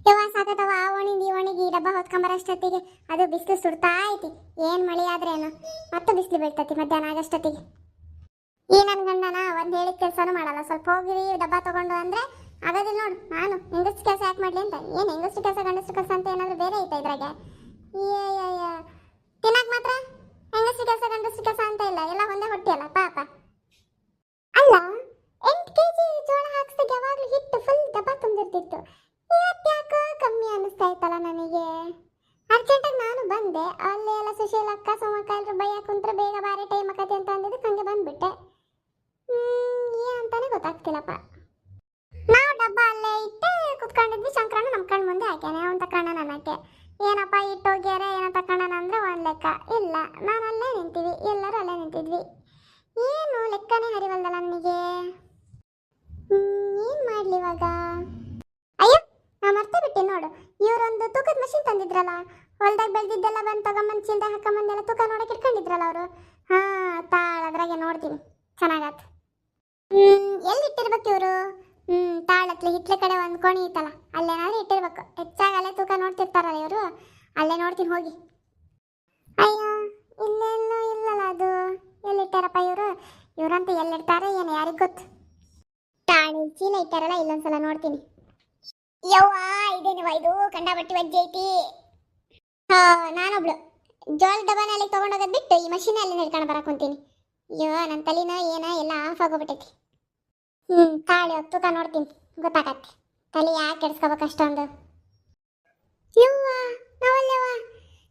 ಯವ್ವ ಸಾಕತ್ತವ ಆ ಓಣಿಂದ ಈ ಓಣಿಗೆ ಈ ಡಬ್ಬ ಹೊತ್ಕೊಂಬರಷ್ಟೊತ್ತಿಗೆ ಅದು ಬಿಸಿಲು ಸುಡ್ತಾ ಐತಿ. ಏನ್ ಮಳಿ ಆದ್ರೇನು ಮತ್ತೆ ಬಿಸಿಲು ಬೀಳ್ತತಿ ಮಧ್ಯಾಹ್ನ ಆಗಷ್ಟೊತ್ತಿಗೆ. ಈ ನನ್ನ ಗಂಡನ ಒಂದ್ ಹೇಳಿದ ಕೆಲಸನೂ ಮಾಡಲ್ಲ. ಸ್ವಲ್ಪ ಹೋಗಿರಿ ಡಬ್ಬ ತಗೊಂಡು ಅಂದ್ರೆ ಆಗೋದಿಲ್ಲ ನೋಡು. ನಾನು ಹೆಂಗಸ್ರು ಕೆಲಸ ಯಾಕೆ ಮಾಡ್ಲಿ ಅಂತ. ಏನ್ ಹೆಂಗಸ್ರು ಕೆಲಸ ಗಂಡಸ್ರು ಕೆಲಸ ಅಂತ ಏನಾದ್ರು ಬೇರೆ ಐತೆ ಇದ್ರಾಗೆ? ತಿನ್ನಕ್ ಮಾತ್ರ ಹೆಂಗಸ್ರು ಕೆಲಸ ಗಂಡಸ್ರು ಕೆಲಸ ಅಂತ ಇಲ್ಲ, ಎಲ್ಲ ಒಂದೇ ಹೊಟ್ಟೆಯಲ್ಲ ಪಾಪ. ಅಲ್ಲ 8 kg ಜೋಳ ಹಾಕ್ಸಿದಾಗ ಯಾವಾಗ್ಲೂ ಹಿಟ್ಟು ಫುಲ್ ಡಬ್ಬ ತುಂಬಿರ್ತಿತ್ತು. ಇವತ್ತ್ಯಾಕೋ ಕಮ್ಮಿ ಅನಿಸ್ತಾ ಇತ್ತಲ್ಲ ನನಗೆ. ಅರ್ಜೆಂಟಾಗಿ ನಾನು ಬಂದೆ. ಅಲ್ಲೇ ಎಲ್ಲ ಸುಶೀಲ ಅಕ್ಕ ಸೋಮಕ್ಕ ಎಲ್ಲರೂ ಬೈಯ ಕುಂತ್ರೆ ಬೇಗ ಬಾರಿ ಟೈಮ್ ಆಕತಿ ಅಂತ ಅಂದಿದ್ದಕ್ಕೆ ಹಂಗೆ ಬಂದ್ಬಿಟ್ಟೆ. ಏನಂತಾನೆ ಗೊತ್ತಾಗ್ತಿಲ್ಲಪ್ಪ. ನಾವು ಡಬ್ಬ ಅಲ್ಲೇ ಇಟ್ಟೆ ಕುತ್ಕೊಂಡಿದ್ವಿ. ಶಂಕರಣ್ಣ ನಮ್ಮ ಕಣ್ಣು ಮುಂದೆ ಹಾಕ್ಯಾನೆ. ಅವನ ತಕ್ಕಣ್ಣ ನನ್ನ ಹಾಕೆ ಏನಪ್ಪ ಇಟ್ಟೋಗ್ಯಾರ ಏನೋ ತಕ್ಕಣ್ಣ ಅಂದ್ರೆ ಒಂದು ಲೆಕ್ಕ ಇಲ್ಲ. ನಾನು ಅಲ್ಲೇ ನಿಂತೀವಿ, ಎಲ್ಲರೂ ಅಲ್ಲೇ ನಿಂತಿದ್ವಿ. ಏನು ಲೆಕ್ಕನೇ ಹರಿವಲ್ದಲ್ಲ ನನಗೆ. ಏನು ಮಾಡಲಿ ಇವಾಗ? ಅಯ್ಯೋ ನಾ ಮರ್ತೇ ಬಿಟ್ಟೆ ನೋಡು. ಇವರೊಂದು ತೂಕದ ಮಷಿನ್ ತಂದಿದ್ರಲ್ಲ, ಹೊಲ್ದಾಗ ಬೆಳೆದಿದ್ದೆಲ್ಲ ಬಂದು ತಗೊಂಬಂದು ಚಿಲ್ದೆ ಹಾಕೊಂಬಂದೆಲ್ಲ ತೂಕ ನೋಡಕ್ಕೆ ಇಟ್ಕೊಂಡಿದ್ರಲ್ಲ ಅವರು. ಅದ್ರಾಗೆ ನೋಡ್ತೀನಿ. ಚೆನ್ನಾಗತ್ತೆ. ಎಲ್ಲಿ ಇಟ್ಟಿರ್ಬೇಕು ಇವರು? ತಾಳತ್ಲಿ ಹಿಟ್ಲೆ ಕಡೆ ಒಂದು ಕೋಣಿ ಇತ್ತಲ್ಲ, ಅಲ್ಲೇನಾದ್ರೂ ಇಟ್ಟಿರ್ಬೇಕು. ಹೆಚ್ಚಾಗಿ ಅಲ್ಲೇ ತೂಕ ನೋಡ್ತಿರ್ತಾರಲ್ಲ ಇವರು, ಅಲ್ಲೇ ನೋಡ್ತೀನಿ ಹೋಗಿ. ಅಯ್ಯೋ ಇಲ್ಲೆಲ್ಲೂ ಇಲ್ಲಲ್ಲ ಅದು. ಎಲ್ಲಿಟ್ಟಾರಪ್ಪ ಇವರು? ಇವರಂತ ಎಲ್ಲಿಡ್ತಾರೆ ಏನು ಯಾರಿಗೆ ಗೊತ್ತು. ತಾಳಿ ಚೀಲ ಇಟ್ಟಾರಲ್ಲ, ಇಲ್ಲೊಂದ್ಸಲ ನೋಡ್ತೀನಿ. ಯವ್ವ ಇದೇನಿವ ಇದು ಕಂಡಾಬಟ್ಟಿ ವಜ್ಜೆ ಐತಿ. ನಾನೊಬ್ಳು ಜೋಳ ಡಬ್ಬನಲ್ಲಿ ತೊಗೊಂಡೋಗೋದು ಬಿಟ್ಟು ಈ ಮಷೀನಲ್ಲಿ ಹಿಡ್ಕೊಂಡು ಬರಕೊಂತೀನಿ. ಅಯ್ಯೋ ನನ್ನ ತಲೆನ ಏನ ಎಲ್ಲ ಆಫ್ ಆಗೋಗ್ಬಿಟ್ಟೈತಿ. ತಾಳಿ ತೂಕ ನೋಡ್ತೀನಿ, ಗೊತ್ತಾಗತ್ತೆ. ತಲೆ ಯಾಕೆ ಕೆಡಿಸ್ಕೋಬೇಕು ಅಷ್ಟೊಂದು? ಯವ್ವ ನಾವಲ್ಲವ್ವ,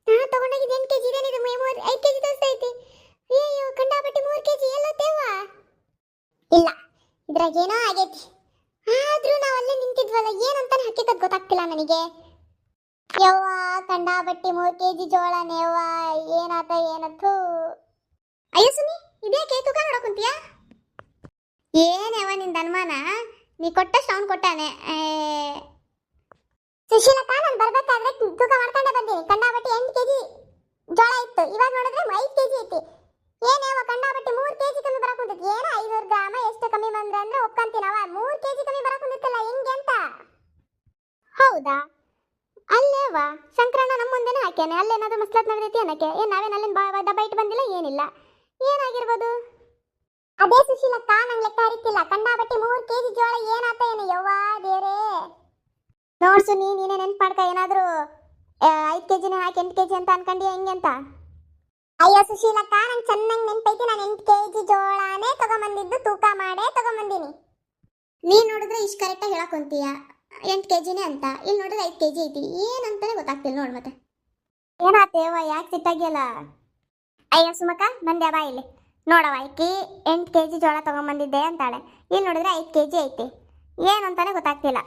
ನಾನು ತೊಗೊಂಡೋಗಿದ್ದು 8 kg ಇದೇನಿದು 5 kg ತೋರಿಸ್ತೈತಿ. ಅಯ್ಯೋ ಕಂಡಾಬಟ್ಟಿ 3 kg ಎಲ್ಲತ್ತೇವ್ವ? ಇಲ್ಲ ಇದ್ರಾಗ ಏನೋ ಆಗೈತಿ. ಆದ್ರೂ ನಾವು ಅಲ್ಲೇ ನಿಂತಿದ್ವಲ್ಲ, ಏನಂತಾನೆ ಹಕ್ಕಿಕತ್ ಗೊತ್ತಾಗ್ತಿಲ್ಲ ನನಗೆ. ಯವ್ವ ಕಂಡಾಬಟ್ಟಿ 3 kg ಜೋಳನೇ ಯವ್ವ. ಏನಾತ ಏನತ್ತು? ಅಯ್ಯೋ ಸುನಿ ಇದ್ಯಾಕೆ ತೂಕ ನೋಡಕೊಂತೀಯ? ಏನೇವ ನಿಂದ ಅನುಮಾನ? ನೀ ಕೊಟ್ಟಷ್ಟು ಅವ್ನು ಕೊಟ್ಟಾನೆ. ಸುಶೀಲಕ್ಕ ನಾನು ಬರ್ಬೇಕಾದ್ರೆ ತೂಕ ಮಾಡ್ಕೊಂಡೆ ಬಂದೀನಿ. ಕಂಡಾಬಟ್ಟಿ 8 kg ಜೋಳ ಇತ್ತು, ಇವಾಗ ನೋಡಿದ್ರೆ 5 kg ಐತಿ. ಏನೇವ ಕಂಡಾಬಟ್ಟಿ 3 kg ಕಮ್ಮಿ ಬರಕೊಂತೈತಿ. ಏನೋ 500 ಗ್ರಾಮ ಎಷ್ಟು ಕಮ್ಮಿ ಬಂದ್ರೆ ಅಂದ್ರೆ ಒಪ್ಕೊಂತೀನವ. 3 kg ಕಮ್ಮಿ ಬರಕೊಂತಿತ್ತಲ್ಲ ಹೆಂಗೆ ಅಂತ? ಹೌದಾ? ಅಲ್ಲೇವ ಶಂಕರಣ್ಣ ನಮ್ಮ ಮುಂದೆನೇ ಹಾಕ್ಯಾನೆ. ಅಲ್ಲೇನಾದ್ರೂ ಮಸ್ಲತ್ ನಡೆದೈತಿ ಅನ್ನಕ್ಕೆ. ಏನು ನಾವೇನು ಅಲ್ಲಿಂದ ಡಬ್ಬ ಇಟ್ಟು ಬಂದಿಲ್ಲ, ಏನಿಲ್ಲ. ಏನಾಗಿರ್ಬೋದು? ಅದೇ ಸುಶೀಲಕ್ಕ ನಂಗೆ ಲೆಕ್ಕ ಹರಿತಿಲ್ಲ. ಕಂಡಾಬಟ್ಟಿ 3 kg ಜೋಳ ಏನಾತ ಏನು ಯವ್ವ ದೇವ್ರೇ. ನೋಡ್ಸು ನೀನೇ ನೆನ್ಪು ಮಾಡ್ಕ. ಏನಾದರೂ 5 kgನೇ ಹಾಕಿ 8 kg ಅಂತ ಅನ್ಕೊಂಡಿ ಹೆಂಗೆ ಅಂತ? ಅಯ್ಯೋ ಸುಶೀಲಕ್ಕ ನಂಗೆ ಚೆನ್ನಾಗಿ ನೆನ್ಪೈತಿ. ನಾನು 8 kg ಜೋಳನೇ ತಗೊಂಬಂದಿದ್ದು, ತೂಕ ಮಾಡೇ ತಗೊಂಬಂದೀನಿ. ನೀನು ನೋಡಿದ್ರೆ ಇಷ್ಟು ಕರೆಕ್ಟಾಗಿ ಹೇಳಕೊಂತೀಯ 8 kgನೇ ಅಂತ. ಇಲ್ಲಿ ನೋಡಿದ್ರೆ 5 kg ಐತಿ. ಏನಂತಾನೆ ಗೊತ್ತಾಗ್ತಿಲ್ಲ ನೋಡು. ಮತ್ತೆ ಏನಾತೇವ ಯಾಕೆ ಸಿಟ್ಟಾಗಿಯಲ್ಲ? ಅಯ್ಯೋ ಸುಮಕ್ಕ ಬಂದ್ಯಾ ಬಾ ಇಲ್ಲಿ ನೋಡವ. ಆಕಿ 8 kg ಜೋಳ ತಗೊಂಬಂದಿದ್ದೆ ಅಂತಾಳೆ. ಇಲ್ಲಿ ನೋಡಿದ್ರೆ 5 kg ಐತಿ. ಏನು ಅಂತಾನೆ ಗೊತ್ತಾಗ್ತಿಲ್ಲ.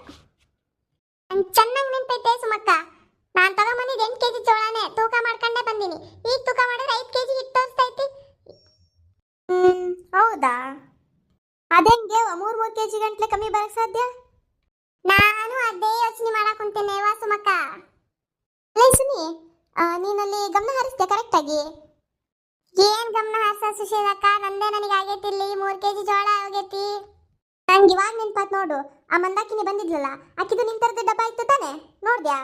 ನಂಗೆ ಚೆನ್ನಾಗಿ ನೆನ್ಪೈತೆ ಸುಮಕ್ಕ. ನಾನು ತಗೊಂಬಂದಿದ್ದು 8 kg ಜೋಳನೇ, ತೂಕ ಮಾಡ್ಕೊಂಡೇ ಬಂದೀನಿ. ಈಗ ತೂಕ ಮಾಡಿದ್ರೆ 5 kg ಹಿಟ್ಟು ತೋರಿಸ್ತೈತಿ. ಹೌದಾ? ಅದೇಂಗೆ 3 kg ಗಂಟ್ಲೆ ಕಮ್ಮಿ ಬರಕ್ಕೆ ಸಾಧ್ಯ? ನಾನು ಅದೇ ಯೋಚನೆ ಮಾಡಕ್ ಕುಂತೇನೆ ವಾ ಸುಮಕ್ಕ. ಲೇ ಸುನಿ, ನೀನಲ್ಲಿ ಗಮನ ಹರಿಸ್ದೆ ಕರೆಕ್ಟಾಗಿ? ಏನ್ ಗಮನ ಹರಿಸ ಸುಶೀಲಕ್ಕ? ನಂದೇ ನನಗೆ ಆಗೈತಿ. ಇಲ್ಲಿ 3 kg ಜೋಳ ಆಗೈತಿ. ನಂಗೆ ಇವಾಗ ನೆನ್ಪಾತ್ ನೋಡು. ಆ ಮಂದಾಕಿನಿ ಬಂದಿದ್ಲಲ್ಲ, ಆಕಿದು ನಿನ್ ತರದ ಡಬ್ಬ ಇತ್ತು ತಾನೆ, ನೋಡ್ದ್ಯಾ?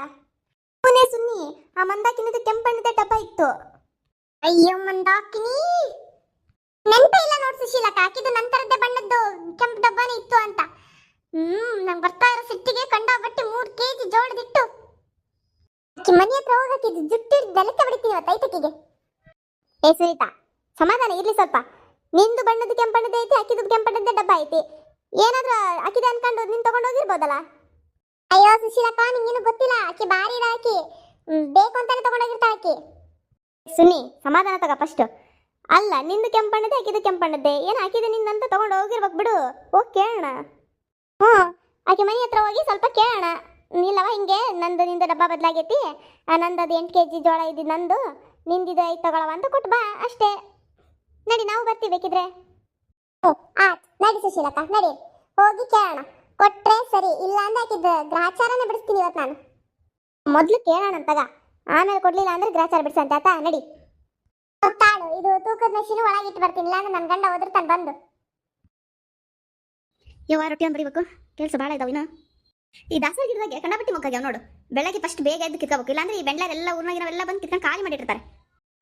ಪುನೇ ಸುನ್ನಿ, ಆ ಮಂದಾಕಿನಿದು ಕೆಂಪಣ್ಣದ ಡಬ್ಬ ಇತ್ತು. ಅಯ್ಯೋ ಮಂದಾಕಿನಿ ನೆನಪೇ ಇಲ್ಲ ನೋಡು ಸುಶೀಲಕ್ಕ. ಆಕಿದು ನಂತರದ್ದೇ ಬಣ್ಣದ್ದು ಕೆಂಪು ಡಬ್ಬನೇ ಇತ್ತು ಅಂತ. ನಂಗೆ ಬರ್ತಾ ಇರೋ ಸಿಟ್ಟಿಗೆ ಕಂಡಾಬಟ್ಟಿ 3 kg ಜೋಳದಿಟ್ಟು ಮನೆ ಹತ್ರ ಹೋಗಕ್ಕಿದ್ದು ಜುಟ್ಟು ಬೆಲಕ್ಕೆ ಬಿಡ್ತೀನಿ ಇವತ್ತು ಐತಕ್ಕಿಗೆ. ಏ ಸುನೀತಾ ಸಮಾಧಾನ ಇರ್ಲಿ ಸ್ವಲ್ಪ. ನಿಂದು ಬಣ್ಣದ ಕೆಂಪಣ್ಣದ ಐತಿ, ಅಕ್ಕಿದು ಕೆಂಪಣ್ಣದ ಡಬ್ಬ ಐತಿ. ಏನಾದ್ರೂ ಅಕ್ಕಿದೆ ಅನ್ಕೊಂಡು ನಿನ್ ತಗೊಂಡೋಗಿರ್ಬೋದಲ್ಲ? ಅಯ್ಯೋ ಸುಶೀಲಕ್ಕ ನಿಂಗೇನು ಗೊತ್ತಿಲ್ಲ. ಆಕಿ ಬಾರಿ ಇರ. ಆಕಿ ಬೇಕು ಅಂತಾನೆ ತಗೊಂಡೋಗಿರ್ತಾಳೆ ಆಕಿ. ಸುನಿ ಸಮಾಧಾನ ತಗ ಫಸ್ಟ್. ಅಲ್ಲ ನಿಂದು ಕೆಂಪಣ್ಣದೆ ಅಕ್ಕಿದು ಕೆಂಪಣ್ಣದ್ದೆ. ಏನು ಹಾಕಿದೆ ನಿಂದಂತ ತಗೊಂಡು ಹೋಗಿರ್ಬೇಕು ಬಿಡು. ಹೋಗಿ ಕೇಳೋಣ. ಆಕೆ ಮನೆ ಹತ್ರ ಹೋಗಿ ಸ್ವಲ್ಪ ಕೇಳೋಣ. ಇಲ್ಲವ ಹಿಂಗೆ ನಂದು ನಿಂದು ಡಬ್ಬ ಬದಲಾಗೈತಿ, ನಂದು ಅದು 8 kg ಜೋಳ ಇದ್ದಿದ್ದು ನಂದು, ನಿಂದಿದು 5 ತಗೊಳವ ಅಂತ ಕೊಟ್ಟು ಬಾ ಅಷ್ಟೇ. ನಡಿ ನಾವು ಬರ್ತೀವಿ ಬೇಕಿದ್ರೆ. ಆಯ್ತು ನಡಿ ಸುಶೀಲಕ್ಕ ನಡಿ, ಹೋಗಿ ಕೇಳೋಣ. ಕೊಟ್ರೆ ಸರಿ, ಇಲ್ಲ ಅಂದ್ರೆ ಹಾಕಿದ್ದು ಗ್ರಹಚಾರನೇ ಬಿಡಿಸ್ತೀನಿ ಇವತ್ತು ನಾನು. ಮೊದಲು ಕೇಳೋಣ ಅಂತಗ, ಆಮೇಲೆ ಕೊಡ್ಲಿಲ್ಲ ಅಂದ್ರೆ ಗ್ರಹಚಾರ ಬಿಡಿಸಂತ ಆತಾ. ನಡಿ ತಾಳು, ಇದು ತೂಕದ ಮೆಷಿನ್ ಒಳಗಿಟ್ಟು ಬರ್ತೀನಿ. ಇಲ್ಲ ಅಂದ್ರೆ ನನ್ನ ಗಂಡ ಹೋದ್ರತಾನೆ ಬಂದು. ಯಾವ ರೊಟ್ಟಿ ಬರಿಬೇಕು ಕೆಲಸ ಭಾಳ ಇದಾವಿನ. ಈ ದಾಸವಾಳ ಗಿಡದಾಗೆ ಕಂಡಪಟ್ಟಿ ಮೊಕ್ಕಾಗ್ಯಾವ ನೋಡು. ಬೆಳಗ್ಗೆ ಫಸ್ಟ್ ಬೇಗ ಎದ್ದು ಕಿತ್ಕೋಬೇಕು, ಇಲ್ಲಾಂದ್ರೆ ಈ ಬೆಂಡ್ಲಾರೆಲ್ಲ ಊರ್ನಾಗಿನವೆಲ್ಲ ಬಂದು ಕಿತ್ಕೊಂಡು ಖಾಲಿ ಮಾಡಿರ್ತಾರೆ.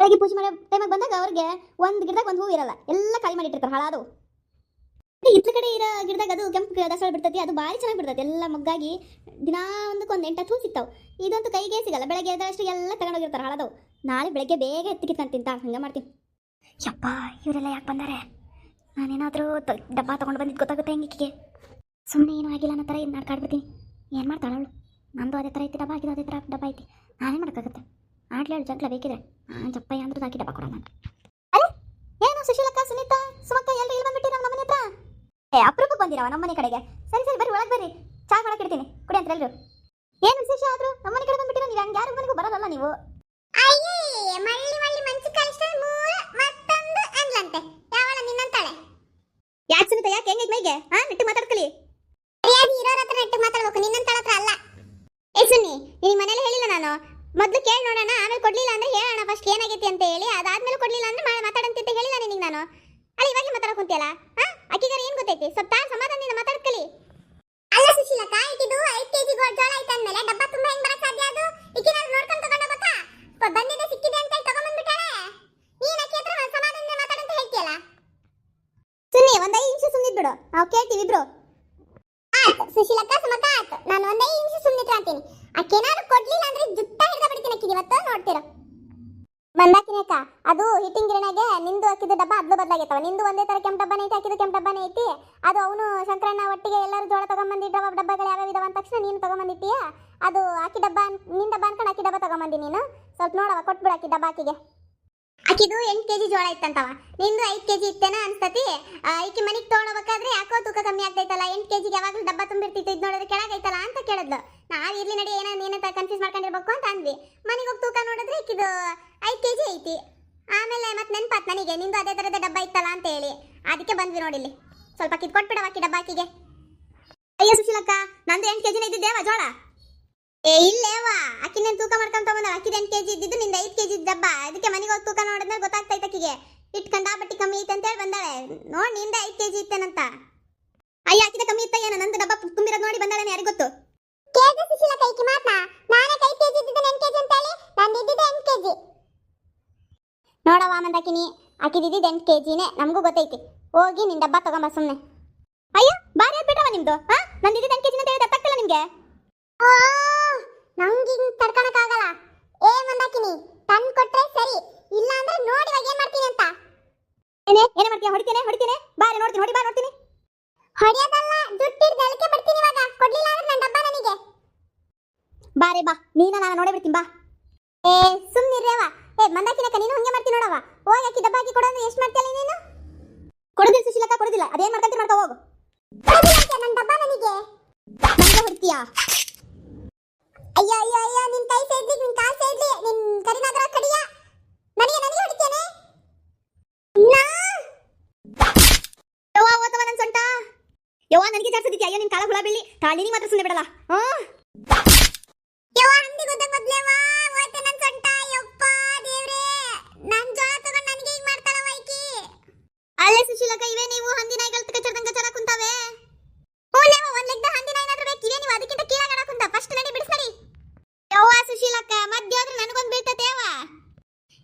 ಬೆಳಗ್ಗೆ ಪೂಜೆ ಮಾಡೋ ಟೈಮಿಗೆ ಬಂದಾಗ ಅವ್ರಿಗೆ ಒಂದು ಗಿಡದಾಗ ಒಂದು ಹೂ ಇರಲ್ಲ, ಎಲ್ಲ ಖಾಲಿ ಮಾಡಿಟ್ಟಿರ್ತಾರೆ ಹಾಳಾದವು. ಇತ್ತ ಕಡೆ ಇರೋ ಗಿಡದಾಗ ಅದು ಕೆಂಪು ದಾಸವಾಳ ಬಿಡ್ತೈತಿ, ಅದು ಭಾರಿ ಚೆನ್ನಾಗಿ ಬಿಡ್ತೈತಿ, ಎಲ್ಲ ಮೊಗ್ಗಾಗಿ ದಿನಾ ಒಂದಕ್ಕೆ 8 ಹೂ ಸಿಗ್ತಾವೆ. ಇದಂತೂ ಕೈಗೆ ಸಿಗಲ್ಲ, ಬೆಳಗ್ಗೆ ಎದ್ದಷ್ಟು ಎಲ್ಲ ತಗೊಂಡೋಗಿರ್ತಾರೆ ಹಾಳಾದವು. ನಾಳೆ ಬೆಳಗ್ಗೆ ಬೇಗ ಎತ್ತಿ ಕಿತ್ಕೊಂಡು ತಿಂತಾಳೆ, ಹಂಗೆ ಮಾಡ್ತೀನಿ. ಯಪ್ಪ, ಇವರೆಲ್ಲ ಯಾಕೆ ಬಂದಾರೆ? ನಾನೇನಾದರೂ ಡಬ್ಬ ತೊಗೊಂಡು ಬಂದಿದ್ದು ಗೊತ್ತಾಗುತ್ತೆ ಹೆಂಗಿಕ್ಕಿಗೆ. ಸುಮ್ಮನೆ ಏನೂ ಆಗಿಲ್ಲ ಅನ್ನೋ ಥರ ಇದು ನಾಡ್ಕಾಡ್ಬಿಡ್ತೀನಿ. ಏನು ಮಾಡ್ತಾಳೆ ಅವಳು? ನಂದು ಅದೇ ಥರ ಐತಿ ಡಬ್ಬ, ಆಗಿದ್ದು ಅದೇ ಥರ ಡಬ್ಬ ಐತಿ, ನಾನೇನು ಮಾಡೋಕ್ಕಾಗುತ್ತೆ? ಆಡ್ಲಿ ಹೇಳು ಜಗ್ಲ ಬೇಕಿದ್ರೆ ಜಪ್ಪಯ್ಯ ಅಂದ್ರೆ ಹಾಕಿ ಡಬ್ಬ ಕೊಡೋಣ. ಅರೆ ಏನು ಸುಶೀಲಕ್ಕ, ಸುನೀತಾ, ಸುಮಕ್ಕ ಎಲ್ಲರೂ ಇಲ್ಲಿ ಬಂದ್ಬಿಟ್ಟಿರ ನಮ್ಮ ಮನೆ ಹತ್ರ? ಅಪರೂಪಕ್ಕೆ ಬಂದಿರವ ನಮ್ಮ ಮನೆ ಕಡೆಗೆ. ಸರಿ ಸರಿ ಬರ್ರಿ, ಒಳಗೆ ಬರ್ರಿ, ಚಾ ಮಾಡಕ್ಕೆ ಇಡ್ತೀನಿ, ಕುಡಿ ಅಂತ ಎಲ್ಲರೂ. ಏನು ವಿಶೇಷ ಆದರೂ ನಮ್ಮ ಮನೆ ಕಡೆ ಬಂದ್ಬಿಟ್ಟಿರ? ನೀವು ಹಂಗೆ ಯಾರು ಮನೆಗೂ ಬರೋದಲ್ಲ ನೀವು. ಯಾಕೆ ಸುನೀತಾ, ಯಾಕೆ ಹೆಂಗೈತೆ ಮೈಗೆ? ನೆಟ್ಟು ಮಾತಾಡ್ಕಲಿ, ಇರೋರ ಹತ್ರ ನೆಟ್ಟು ಮಾತಾಡ್ಬೇಕು, ನಿನ್ನಂತ ಹತ್ರ ಅಲ್ಲ. ಏ ಸುನ್ನಿ, ಈ ಮನೇಲಿ ಹೇಳಿಲ್ಲ ನಾನು, ಮೊದಲು ಕೇಳಿ ನೋಡೋಣ, ಆಮೇಲೆ ಕೊಡ್ಲಿಲ್ಲ ಅಂದ್ರೆ ಹೇಳೋಣ ಫಸ್ಟ್ ಏನಾಗೈತಿ ಅಂತ ಹೇಳಿ, ಅದಾದ್ಮೇಲೆ ಕೊಡ್ಲಿಲ್ಲ ಅಂದ್ರೆ ಮಾತಾಡಂತಿದ್ದೆ ಹೇಳಿಲ್ಲ ನಿನಗೆ ನಾನು. ಅಲ್ಲ ಇವಾಗ ಮಾತಾಡಕ್ ಕುಂತಿಯಲ್ಲ, ಅಕ್ಕಿಗಾರ ಏನ್ ಗೊತ್ತೈತಿ? ಸ್ವಲ್ಪ ಸಮಾಧಾನದಿಂದ ಮಾತಾಡ್ಕಲಿ. ಅಲ್ಲ ಸುಶೀಲಕ್ಕ, ಇಕಿದು 5 kg ಜೋಳ ಐತೆ ಅಂದ್ಮೇಲೆ ಡಬ್ಬ ತುಂಬಾ ಹೆಂಗ್ ಬರಕ್ ಸಾಧ್ಯ? ಅದು ಇಕಿನಾರು ನೋಡ್ಕೊಂಡು ತಗೊಂಡು ಹೋಗ್ಬೇಕಾ? ಬಂದಿದೆ ಸಿಕ್ಕಿದೆ ಅಂತ ತಗೊಂಡ್ ಬಂದ್ಬಿಟ್ಟಾಳೆ. ನೀನ್ ಅಕ್ಕಿ ಹತ್ರ ಸಮಾಧಾನದಿಂದ ಮಾತಾಡಂತ ಹೇಳ್ತೀಯಲ್ಲ. ಸುನ್ನಿ, ಒಂದ್ 5 ನಿಮಿಷ ಸುಮ್ಮನಿದ್ಬಿಡು, ನಾವು ಕೇಳ್ತೀವಿ ಇಬ್ರು. ಸುಶೀಲಕ್ಕ, ಸುಮಕ್ಕ, ಆಯ್ತು, ನಾನು ಒಂದ್ 5 ನಿಮಿಷ ಸುಮ್ಮನಿತ್ರ ಅಂತೀನಿ. ಅಕ್ಕೇನಾದ್ರು ಕೊಡ್ಲಿಲ್ಲ ಅಂದ್ರೆ ಜುಟ್ಟ ಹಿಡ್ದ ಬಿಡ್ತೀನಿ ಅಕ್ಕಿಗೆ, ಇವತ್ತು ನೋಡ್ತೀರ. ಬಂದಾಕಿನೇಕ ಅದು ಹಿಟ್ಟಿಂಗ್ ಗಿರಣಾಗೆ ನಿಂದು ಹಾಕಿದ ಡಬ್ಬ ಅದ್ಲು ಬದಲಾಗೈತವ. ನಿಂದು ಒಂದೇ ತರ ಕೆಂಪು ಡಬ್ಬನೇ ಐತಿ, ಹಾಕಿದ ಕೆಂಪು ಡಬ್ಬನೇ ಐತಿ. ಅದು ಅವನು ಶಂಕರಣ್ಣ ಒಟ್ಟಿಗೆ ಎಲ್ಲರೂ ಜೋಳ ತಗೊಂಬಂದಿಟ್ಟವ, ಡಬ್ಬಗಳು ಯಾವ್ಯಾವ ಇದಾವ ಅಂದ ತಕ್ಷಣ ನೀನು ತಗೊಂಬಂದಿಟ್ಟಿಯ. ಅದು ಹಾಕಿ ಡಬ್ಬ ನಿನ್ ಡಬ್ಬ ಅನ್ಕೊಂಡು ಹಾಕಿ ಡಬ್ಬ ತಗೊಂಬಂದಿ ನೀನು. ಸ್ವಲ್ಪ ನೋಡವ, ಕೊಟ್ಬಿಡು ಹಾಕಿ ಡಬ್ಬ ಆಕಿಗೆ. ಆಕಿದು 8 kg ಜೋಳ ಇತ್ತಂತವ, ನಿಂದು 5 kg ಇತ್ತೇನ ಅನ್ಸ್ತತಿ. ಈಕಿ ಮನೆಗೆ ತೊಗೊಂಡೋಗ್ಬೇಕಾದ್ರೆ ಯಾಕೋ ತೂಕ ಕಮ್ಮಿ ಆಗ್ತೈತಲ್ಲ, 8 kg ಯಾವಾಗಲೂ ಡಬ್ಬ ತುಂಬಿರ್ತಿತ್ತು, ಇದು ನೋಡಿದ್ರೆ ಕೆಳಗೈತಲ್ಲ ಅಂತ ಕೇಳಿದ್ಲು. ನಾವು ಇರ್ಲಿ ನಡಿ, ಏನಂತ ಕನ್ಫ್ಯೂಸ್ ಮಾಡ್ಕೊಂಡಿರ್ಬೇಕು ಅಂತ ಅಂದ್ವಿ. ಮನೆಗೆ ಹೋಗಿ ತೂಕ ನೋಡಿದ್ರೆ ಈಕಿದು 5 kg ಐತಿ. ಆಮೇಲೆ ಮತ್ತೆ ನೆನ್ಪಾತ್ ನನಗೆ, ನಿಂದು ಅದೇ ಥರದ ಡಬ್ಬ ಇತ್ತಲ್ಲ ಅಂತ ಹೇಳಿ, ಅದಕ್ಕೆ ಬಂದ್ವಿ ನೋಡಿಲ್ಲಿ. ಸ್ವಲ್ಪ ಕಿತ್ಕೊಟ್ಬಿಡವ ಆಕಿ ಡಬ್ಬ ಆಕಿಗೆ. ಅಯ್ಯೋ ಸುಶೀಲಕ್ಕ, ನಂದು 8 kg ಇದ್ದಿದ್ದೇವ ಜೋಳ. ಏ ಇಲ್ಲೇವಾ, ಅಕ್ಕಿನ ತೂಕ ಮಾಡ್ಕೊಂಡ್ ತಗೊಂಡ, ಅಕ್ಕಿದ 8 kg ಇದ್ದಿದ್ದು, ನಿಂದ 5 kg ಡಬ್ಬ. ಅದಕ್ಕೆ ಮನೆಗೆ ಹೋಗಿ ತೂಕ ನೋಡಿದ್ಮೇಲೆ ಗೊತ್ತಾಗ್ತೈತೆ ಅಕ್ಕಿಗೆ ಇಟ್ಕಂಡ ಬಟ್ಟಿ ಕಮ್ಮಿ ಐತೆ ಅಂತ ಹೇಳಿ ಬಂದಾಳೆ. ನೋಡಿ ನಿಂದ 5 kg ಇತ್ತೇನಂತ. ಅಯ್ಯ ಅಕ್ಕಿದ ಕಮ್ಮಿ ಇತ್ತ ಏನು? ನಂದು ಡಬ್ಬ ತುಂಬಿರೋದು ನೋಡಿ ಬಂದಾಳೆ, ಯಾರಿಗೆ ಗೊತ್ತು? ನೋಡವ ಮಂದಾಕಿನಿ, ಅಕ್ಕಿದಿದ್ದು 8 kgನೇ, ನಮಗೂ ಗೊತ್ತೈತಿ. ಹೋಗಿ ನಿನ್ ಡಬ್ಬ ತಗೊಂಬ ಸುಮ್ಮನೆ. ಅಯ್ಯೋ ಬಾರಿ ಆಗ್ಬಿಟ್ರವ ನಿಮ್ದು. ನಂದು 8 kg ಅಂತ ಹೇಳಿ ಗೊತ್ತಾಗ್ತಲ್ಲ ನಿಮ್ಗೆ? ನಂಗೆ ಹಿಂಗ್ ತಡ್ಕೊಳಕ್ಕಾಗಲ್ಲ. ಏ ಮಂದಾಕಿನಿ, ತಂದು ಕೊಟ್ರೆ ಸರಿ, ಇಲ್ಲ ಅಂದ್ರೆ ನೋಡಿ ಇವಾಗ ಏನ್ ಮಾಡ್ತೀನಿ ಅಂತ. ಏನೇ ಮಾಡ್ತೀಯ? ಹೊಡಿತೇನೆ ಬಾರಿ, ನೋಡ್ತೀನಿ, ಹೊಡಿ ಬಾ, ನೋಡ್ತೀನಿ. ಹೊಡಿಯೋದಲ್ಲ, ದುಡ್ಡಿಡ್ದು ಎಳಕೆ ಬರ್ತೀನಿ ಇವಾಗ. ಕೊಡ್ಲಿಲ್ಲ ಅಂದ್ರೆ ನನ್ನ ಡಬ್ಬ ನನಗೆ. ಬಾರೆ ಬಾ, ನಾನು ನೋಡೇ ಬಿಡ್ತೀನಿ ಬಾ. ಏ ಸುಮ್ಮನಿರೇವ. ಏ ಮಂದಾಕಿನಕ್ಕ, ನೀನು ಹಂಗೆ ಮಾಡ್ತೀನಿ ನೋಡವ. ಹೋಗಿ ಅಕ್ಕಿ ಡಬ್ಬ ಹಾಕಿ ಕೊಡೋದು ಎಷ್ಟು ಮಾಡ್ತೀಯಲ್ಲ ನೀನು? ಕೊಡೋದಿಲ್ಲ ಸುಶೀಲಕ್ಕ, ಕೊಡೋದಿಲ್ಲ. ಅದೇನ್ ಮಾಡ್ಕೊಂತೀನಿ ಮಾಡ್ಕೊ ಹೋಗು. ನನ್ನ ಡಬ್ಬ ನನಗೆ ಹೊಡ್ತೀಯಾ? ಅಯ್ಯೋ ಅಯ್ಯೋ ಅಯ್ಯೋ, ನಿನ್ ಕೈ ಸೇದ್ಲಿ, ನಿನ್ ಕಾಲ್ ಸೇದ್ಲಿ, ನಿನ್ ಕರಿನಾಗರ ಕಡಿಯ. ನನಗೆ ಹೊಡಿತೇನೆ. ಯವ್ವ ಓತವ ನನ್ ಸೊಂಟ. ಯವ್ವ ನನಗೆ ಜಾರ್ಸದಿತ್ಯ. ಅಯ್ಯೋ ನಿನ್ ಕಾಲ ಹುಳ ಬೀಳಿ, ತಾಳಿನಿ ಮಾತ್ರ ಸುಮ್ಮನೆ ಬಿಡಲ್ಲ. ಯವ್ವ ಹಂದಿ ಗೊತ್ತ ಮೊದ್ಲೇವ, ಓತೆ ನನ್ ಸೊಂಟ. ಯಪ್ಪ ದೇವ್ರೇ, ನನ್ ಜೋಳ ತಗೊಂಡು ನನಗೆ ಹೀಗೆ ಮಾಡ್ತಾಳವ ಈಕಿ. ಅಲ್ಲೇ ಸುಶೀಲಕ್ಕ, ಇವೇ ನೀವು ಹಂದಿ ನಾಯಿಗಳ ಕಚ್ಚರ್ದಂಗ ಚರ ಕುಂತಾವೆ. ಓಲೇವ, ಒಂದ್ ಲೆಗ್ದ ಹಂದಿ ನಾಯಿ ಏನಾದ್ರು ಬೇಕಿವೆ ನೀವು? ಅದಕ್ಕಿಂತ ಕೀಳಾಗ ಕುಂತ. ಫಸ್ಟ್ ನಡಿ, ಬಿಡಿಸ್ನಡಿ. ಯವ್ವ ಸುಶೀಲಕ್ಕ, ಮಧ್ಯ ಹೋದ್ರೆ ನನಗೊಂದು ಬೀಳ್ತತೆ ಯವ್ವ.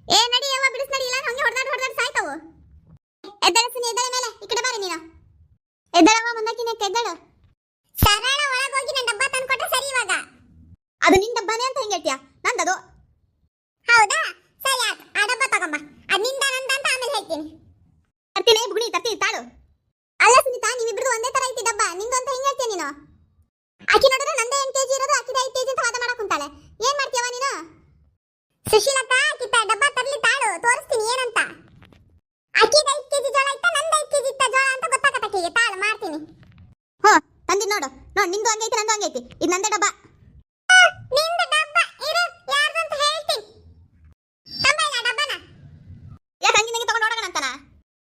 ಏ ನಡಿ ಯವ್ವ, ಬಿಡಿಸ್ನಡಿ, ಇಲ್ಲ ಹಂಗೆ ಹೊಡೆದಾಡ್ ಸಾಯ್ತಾವು. ಎದ್ದಳ ಸುನಿ, ಎದ್ದಳ ಮೇಲೆ, ಈ ಕಡೆ ಬಾರಿ ನೀನು. ಎದ್ದಳವ ಮಂದಾಕಿನ, ಎದ್ದಳು. ಸರಳ ಒಳಗೆ ಹೋಗಿ ನನ್ನ ಡಬ್ಬ ತಂದು ಕೊಟ್ರೆ ಸರಿ ಇವಾಗ. ಅದು ನಿನ್ ಡಬ್ಬನೇ ಅಂತ ಹೆಂಗೆ ಹೇಳ್ತೀಯ? ನಂದದು. ಹೌದಾ, ಸರಿ ಆಯ್ತು, ಆ ಡಬ್ಬ ತಗೊಂಬ. ಅದು ನಿಂದ ನಂದ ಅಂತ ಆಮೇಲೆ ಹೇಳ್ತೀನಿ. ತರ್ತೀನಿ ಬುಗುಣಿ, ತರ್ತೀನಿ ತಾಳು. ಅಲ್ಲ ಸುನೀತಾ, ನೀವಿಬ್ರದು ಒಂದೇ ತರ ಐತಿ ಡಬ್ಬ, ನಿಂದು ಅಂತ ಹೆಂಗೆ ಹೇಳ್ತೀಯ ನೀನು? ಆಕಿ ನೋಡಿದ್ರೆ ನಂದೇ 8 kg ಇರೋದು, ಆಕಿದ 5 kg ಅಂತ ವಾದ ಮಾಡಕ್ ಕುಂತಾಳೆ. ಏನ್ ಮಾಡ್ತೀಯವ ನೀನು? ಸುಶೀಲಕ್ಕ, ಆಕಿ ಡಬ್ಬ ತರ್ಲಿ ತಾಳು, ತೋರಿಸ್ತೀನಿ ಏನಂತ. ಆಕಿದ 5 kg ಜೋಳ ಇತ್ತ, ನಂದ 5 kg ಇತ್ತ ಜೋಳ ಅಂತ ಗೊತ್ತಾಗತ್ತಕ್ಕಿಗೆ. ತಾಳು ಮಾಡ್ತೀನಿ. ತಂದಿ ನೋಡು, ನಿಂದು ಹಂಗೈತಿ, ನಂದು ಹಂಗೈತಿ. ಇದು ನಂದೇ ಡಬ್ಬ. ನಿಂದು ಡಬ್ಬ ಇರು, ಯಾರ್ದು ಅಂತ ಹೇಳ್ತೀನಿ. ತಂಬೈಲ ಡಬ್ಬನ. ಯಾಕೆ ಹಂಗೆ ನಂಗೆ ತಗೊಂಡು ಹೋಗೋಣ ಅಂತಾನ?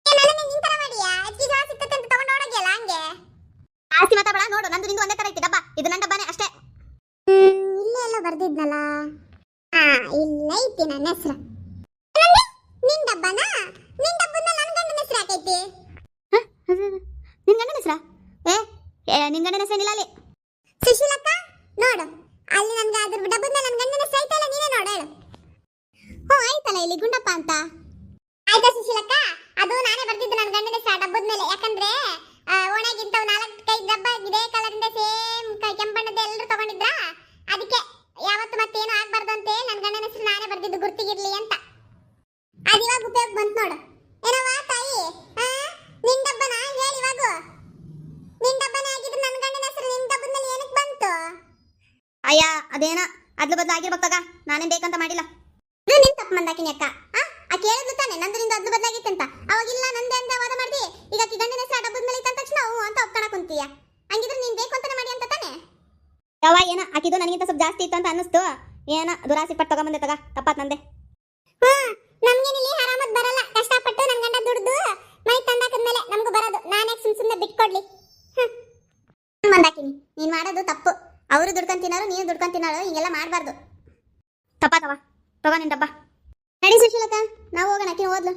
ನಾನು ನಿನ್ ತರ ಮಾಡಿಯಾ? ಅಕ್ಕಿ ಜೋಳ ಸಿಕ್ಕತ್ತೆ ಅಂತ ತಗೊಂಡು ಹೋಗಲ್ಲ ಹಂಗೆ. ಆಸ್ತಿ ಮಾತಾಡ, ನೋಡು, ನಂದು ನಿಂದು ಒಂದೇ ತರ ಐತಿ ಡಬ್ಬ. ಇದು ನನ್ನ ಡಬ್ಬನೇ ಅಷ್ಟೇ. ಇಲ್ಲೇ ಎಲ್ಲ ಬರ್ದಿದ್ನಲ್ಲ. ಇಲ್ಲ ಐತಿ ನನ್ನ ಹೆಸರು. ನಿನ್ ಡಬ್ಬನ? ನಿನ್ ಡಬ್ಬನ ನನ್ನ ಗಂಡನ ಹೆಸರು ಹಾಕೈತಿ. ನಿನ್ ಗಂಡನ ಹೆಸರಾ? ನಿನ್ ಗಂಡನ ಹೆಸರು ಏನಿಲ್ಲ ಅಲ್ಲಿ. ಸುಶೀಲಕ್ಕ, ಬರ್ದಿದ್ನಲ್ಲ ಇಲ್ಲಿ ಗುಂಡಪ್ಪ ಅಂತ. ಆಯ್ತಾ ಸುಶೀಲಕ್ಕ, ಅದು ನಾನೇ ಬರ್ದಿದ್ದು ನನ್ನ ಗಂಡನ ಹೆಸರು ಡಬ್ಬದ ಮೇಲೆ. ಯಾಕಂದ್ರೆ ಓಣೆಗಿಂತ 4-5 ಡಬ್ಬ ಇದೇ ಕಲರಿಂದ ಸೇಮ್ ಕೆಂಪಣ್ಣದ ಎಲ್ಲರೂ ತಗೊಂಡಿದ್ರ. ಅದಕ್ಕೆ ಯಾವತ್ತು ಮತ್ತೇನು ಆಗ್ಬಾರ್ದು ಅಂತ ನನ್ನ ಗಂಡನ ಹೆಸರು ನಾನೇ ಬರ್ದಿದ್ದು ಗುರ್ತಿಗಿರ್ಲಿ ಅಂತ. ಅದು ಇವಾಗ ಉಪಯೋಗ ಬಂತು ನೋಡು. ಏನವ್ವ ತಾಯಿ, ನಿನ್ ಡಬ್ಬನ ಹೇಳಿ ಇವಾಗ. ನಿನ್ ಡಬ್ಬನೇ ಆಗಿದ್ರೆ ನನ್ನ ಗಂಡನ ಹೆಸರು ನಿನ್ ಡಬ್ಬದ ಮೇಲೆ ಏನಕ್ಕೆ ಬಂತು? ಅಯ್ಯ ಅದೇನ ಅದ್ಲ ಬದ್ಲು ಆಗಿರ್ಬೇಕಾಗ ನಾನೇನ್ ಬೇಕಂತ ಮಾಡಿಲ್ಲ. ಇದು ನಿನ್ ತಪ್ಪು ಮಂದಾಕಿನಿ ಅಕ್ಕ. ಆ ಕೇಳಿದ್ಲು ತಾನೆ ನಂದು ನಿಂದು ಅದ್ಲು ಬದಲಾಗಿತ್ತು ಅಂತ. ಅವಾಗಿಲ್ಲ ನಂದೆ ಅಂತ ವಾದ ಮಾಡ್ದಿ. ಈಗ ಆಕಿ ಗಂಡನ ಹೆಸರು ಡಬ್ಬದ ಮೇಲೆ ಇದ್ದ ತಕ್ಷಣ ಹ್ಞೂ ಅಂತ ಒಪ್ಕಣ ಕುಂತೀಯ. ಹಂಗಿದ್ರೆ ನೀನ್ ಬೇಕು ಅಂತಾನೆ ಮಾಡಿ ಅಂತ ತಾನೆ. ಯಾವ ಏನ ಆಕಿದು ನನಗಿಂತ ಸ್ವಲ್ಪ ಜಾಸ್ತಿ ಇತ್ತು ಅಂತ ಅನ್ನಿಸ್ತು. ಏನ ದುರಾಸಿ ಪಟ್ಟು ತಗೊಂಬಂದೆ ತಗ, ತಪ್ಪಾತ್ ನಂದೆ. ನಮ್ಗೇನಿಲ್ಲಿ ಆರಾಮದ್ ಬರಲ್ಲ. ಕಷ್ಟಪಟ್ಟು ನನ್ ಗಂಡ ದುಡ್ದು ಮೈ ತಂದಾಕದ್ಮೇಲೆ ನಮಗೂ ಬರೋದು. ನಾನೇ ಸುಮ್ನೆ ಬಿಟ್ಕೊಡ್ಲಿ ಮಂದಾಕಿನಿ. ನೀನ್ ಮಾಡೋದು ತಪ್ಪು. ಅವರು ದುಡ್ಕೊಂಡ್ ತಿನ್ನೋರು, ನೀನು ದುಡ್ಕೊಂಡ್ ತಿನ್ನೋರು, ಹಿಂಗೆಲ್ಲ ಮಾಡಬಾರ್ದು. ತಪ್ಪಾತವ, ತಗೋ ನಿನ್ ಡಬ್ಬ. ನಡಿ ಸುಶೀಲಕ್ಕ, ನಾವು ಹೋಗೋಣ. ಆಕಿ ಓದ್ಲು.